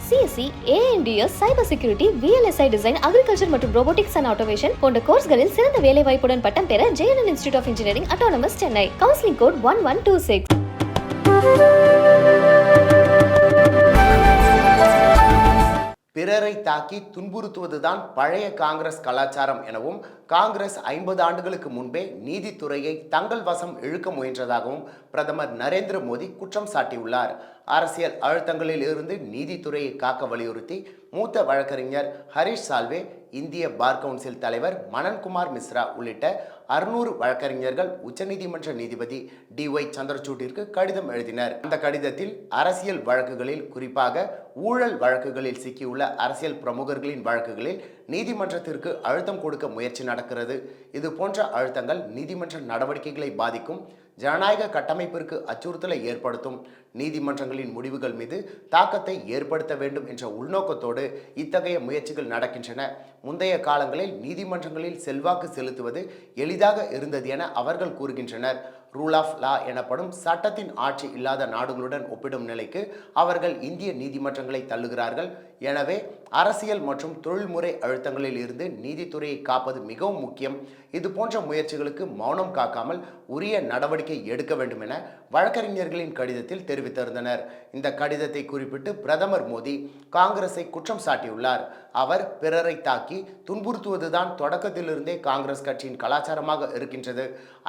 CSC, ANDS, cyber security, VLSI design, agriculture மற்றும் robotics and automation போன்ற கோர்ஸ்களில் சிறந்த வேலை வாய்ப்புடன் பட்டம் பெற JNN institute of engineering autonomous Chennai. Counselling code 1126. பிறரை தாக்கி துன்புறுத்துவதுதான் பழைய காங்கிரஸ் கலாச்சாரம் எனவும், காங்கிரஸ் 50 ஆண்டுகளுக்கு முன்பே நீதித்துறையை தங்கள் வசம் இழுக்க முயன்றதாகவும் பிரதமர் நரேந்திர மோடி குற்றம் சாட்டியுள்ளார். அரசியல் அழுத்தங்களில் இருந்து நீதித்துறையை காக்க வலியுறுத்தி மூத்த வழக்கறிஞர் ஹரிஷ் சால்வே, இந்திய பார் கவுன்சில் தலைவர் மனன்குமார் மிஸ்ரா உள்ளிட்ட 600 வழக்கறிஞர்கள் உச்சநீதிமன்ற நீதிபதி டிஒய் சந்திரசூட்டிற்கு கடிதம் எழுதினர். அந்த கடிதத்தில் அரசியல் வழக்குகளில், குறிப்பாக ஊழல் வழக்குகளில் சிக்கியுள்ள அரசியல் பிரமுகர்களின் வழக்குகளில் நீதிமன்றத்திற்கு அழுத்தம் கொடுக்க முயற்சி நடக்கிறது. இது போன்ற அழுத்தங்கள் நீதிமன்ற நடவடிக்கைகளை பாதிக்கும், ஜனநாயக கட்டமைப்பிற்கு அச்சுறுத்தலை ஏற்படுத்தும், நீதிமன்றங்களின் முடிவுகள் மீது தாக்கத்தை ஏற்படுத்த வேண்டும் என்ற உள்நோக்கத்தோடு இத்தகைய முயற்சிகள் நடக்கின்றன. முந்தைய காலங்களில் நீதிமன்றங்களில் செல்வாக்கு செலுத்துவது எளிதாக இருந்தது என அவர்கள் கூறுகின்றனர். ரூல் ஆஃப் லா எனப்படும் சட்டத்தின் ஆட்சி இல்லாத நாடுகளுடன் ஒப்பிடும் நிலைக்கு அவர்கள் இந்திய நீதிமன்றங்களை தள்ளுகிறார்கள். எனவே அரசியல் மற்றும் தொழில்முறை அழுத்தங்களில் இருந்து நீதித்துறையை காப்பது மிகவும் முக்கியம். இது போன்ற முயற்சிகளுக்கு மௌனம் காக்காமல் உரிய நடவடிக்கை எடுக்க வேண்டும் என வழக்கறிஞர்களின் கடிதத்தில் தெரிவித்திருந்தனர். இந்த கடிதத்தை குறிப்பிட்டு பிரதமர் மோடி காங்கிரஸை குற்றம் சாட்டியுள்ளார். அவர் பிறரை தாக்கி துன்புறுத்துவதுதான் தொடக்கத்திலிருந்தே காங்கிரஸ் கட்சியின் கலாச்சாரமாக இருக்கின்றது.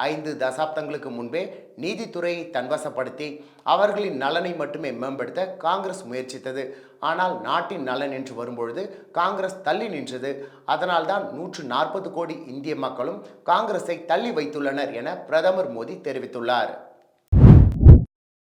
5 தசாப்தங்களுக்கு முன்பே நீதித்துறையை தன்வசப்படுத்தி அவர்களின் நலனை மட்டுமே மேம்படுத்த காங்கிரஸ் முயற்சித்தது. ஆனால் நாட்டின் நலன் என்று வரும்பொழுது காங்கிரஸ் தள்ளி நின்றது. அதனால்தான் 140 கோடி இந்திய மக்களும் காங்கிரஸை தள்ளி வைத்துள்ளனர் என பிரதமர் மோடி தெரிவித்துள்ளார்.